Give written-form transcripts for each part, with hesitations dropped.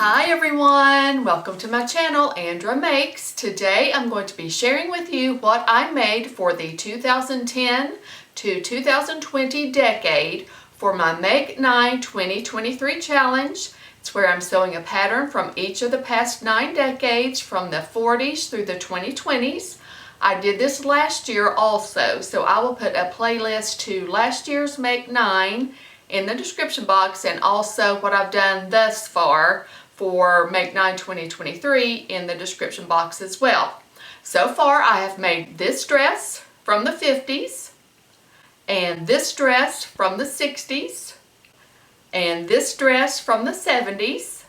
Hi everyone, welcome to my channel, Andra Makes. Today I'm going to be sharing with you what I made for the 2010 to 2020 decade for my Make 9 2023 challenge. It's where I'm sewing a pattern from each of the past 9 decades from the 40s through the 2020s. I did this last year also, so I will put a playlist to last year's Make 9 in the description box, and also what I've done thus far for Make 9 2023 in the description box as well. So far I have made this dress from the 50s, and this dress from the 60s, and this dress from the 70s,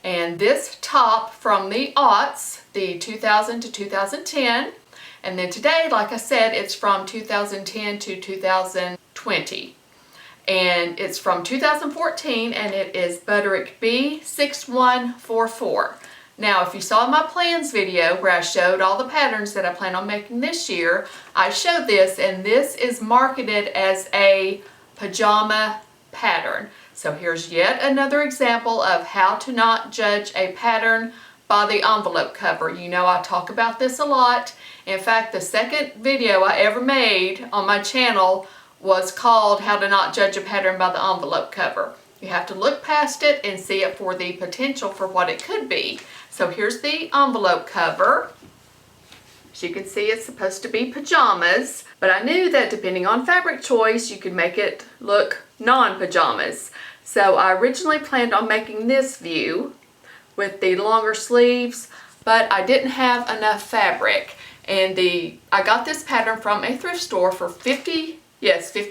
and this top from the aughts, the 2000 to 2010, and then today, like I said, it's from 2010 to 2020. And it's from 2014, and it is Butterick B6144. Now, if you saw my plans video where I showed all the patterns that I plan on making this year, I showed this, and this is marketed as a pajama pattern. So here's yet another example of how to not judge a pattern by the envelope cover. You know I talk about this a lot. In fact, the second video I ever made on my channel was called How to Not Judge a Pattern by the Envelope Cover. You have to look past it and see it for the potential for what it could be. So here's the envelope cover. As you can see, it's supposed to be pajamas, but I knew that depending on fabric choice, you could make it look non-pajamas. So I originally planned on making this view with the longer sleeves, but I didn't have enough fabric. And I got this pattern from a thrift store for 50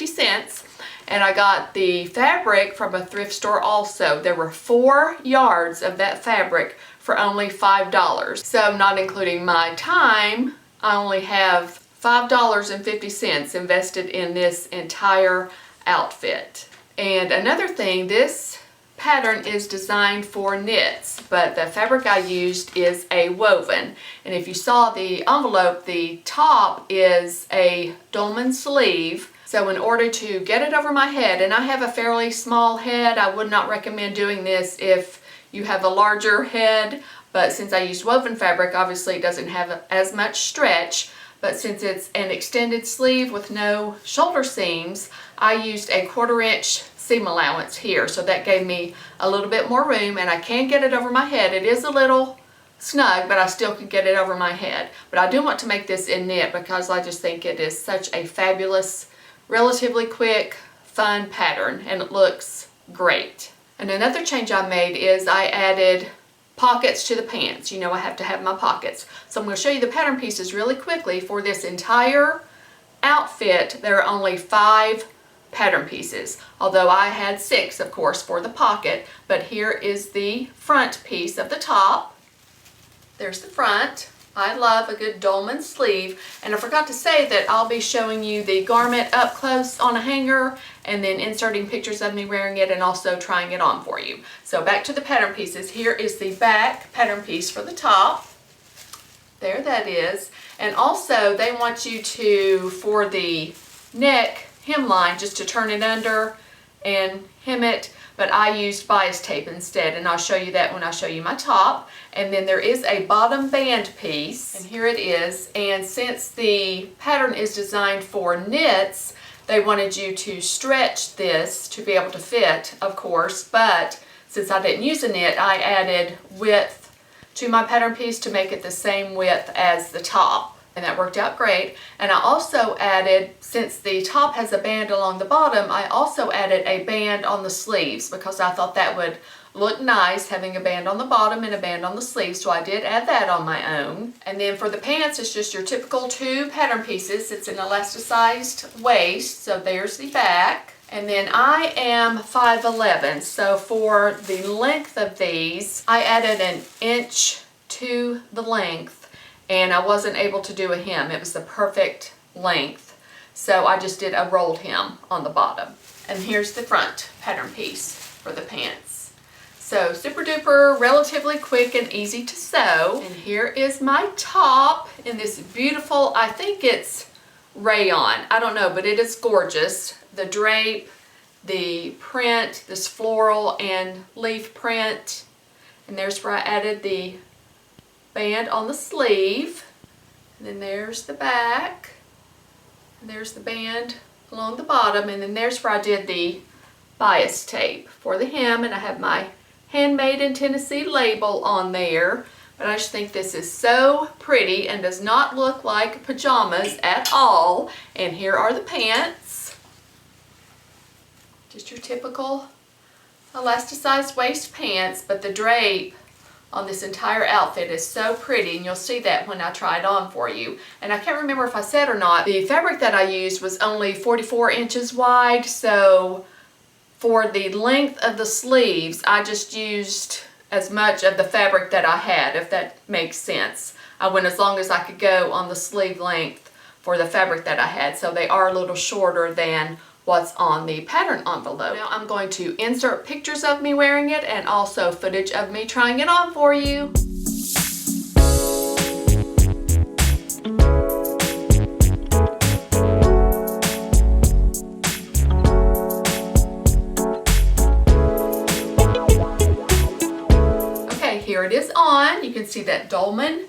cents, and I got the fabric from a thrift store also. There were 4 yards of that fabric for only $5. So not including my time, I only have $5.50 invested in this entire outfit. And another thing, this pattern is designed for knits, but the fabric I used is a woven. And if you saw the envelope, the top is a dolman sleeve. So in order to get it over my head, and I have a fairly small head, I would not recommend doing this if you have a larger head, but since I used woven fabric, obviously it doesn't have as much stretch, but since it's an extended sleeve with no shoulder seams, I used a 1/4 inch seam allowance here, so that gave me a little bit more room, and I can get it over my head. It is a little snug, but I still can get it over my head. But I do want to make this in knit because I just think it is such a fabulous, relatively quick, fun pattern, and it looks great. And another change I made is I added pockets to the pants. You know I have to have my pockets. So I'm going to show you the pattern pieces really quickly. For this entire outfit, there are only 5 pattern pieces, although I had 6, of course, for the pocket. But here is the front piece of the top. There's the front. I love a good dolman sleeve, and I forgot to say that I'll be showing you the garment up close on a hanger and then inserting pictures of me wearing it and also trying it on for you. So back to the pattern pieces. Here is the back pattern piece for the top. There that is. And also they want you to, for the neck hemline, just to turn it under and hem it, but I used bias tape instead, and I'll show you that when I show you my top. And then there is a bottom band piece, and here it is. And since the pattern is designed for knits, they wanted you to stretch this to be able to fit, of course, but since I didn't use a knit, I added width to my pattern piece to make it the same width as the top. And that worked out great. And I also added, since the top has a band along the bottom, I also added a band on the sleeves because I thought that would look nice, having a band on the bottom and a band on the sleeves. So I did add that on my own. And then for the pants, it's just your typical 2 pattern pieces. It's an elasticized waist, so there's the back. And then I am 5'11", so for the length of these, I added an inch to the length. And I wasn't able to do a hem. It was the perfect length. So I just did a rolled hem on the bottom. And here's the front pattern piece for the pants. So super duper, relatively quick and easy to sew. And here is my top in this beautiful, I think it's rayon. I don't know, but it is gorgeous. The drape, the print, this floral and leaf print. And there's where I added the band on the sleeve. And then there's the back. And there's the band along the bottom. And then there's where I did the bias tape for the hem. And I have my Handmade in Tennessee label on there. But I just think this is so pretty and does not look like pajamas at all. And here are the pants. Just your typical elasticized waist pants, but the drape on this entire outfit is so pretty, and you'll see that when I try it on for you. And I can't remember if I said or not, the fabric that I used was only 44 inches wide, so for the length of the sleeves, I just used as much of the fabric that I had, if that makes sense. I went as long as I could go on the sleeve length for the fabric that I had, so they are a little shorter than what's on the pattern envelope. Now I'm going to insert pictures of me wearing it and also footage of me trying it on for you. Okay, here it is on. You can see that dolman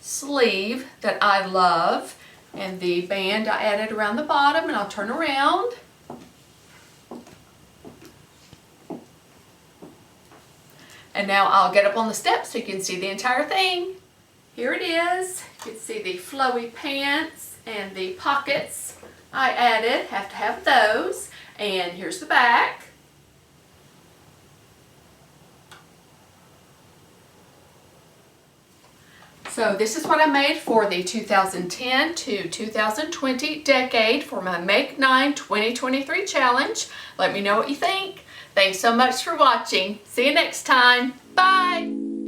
sleeve that I love, and the band I added around the bottom, and I'll turn around. And now I'll get up on the steps so you can see the entire thing. Here it is. You can see the flowy pants and the pockets I added. Have to have those. And here's the back. So this is what I made for the 2010 to 2020 decade for my Make 9 2023 challenge. Let me know what you think. Thanks so much for watching. See you next time. Bye.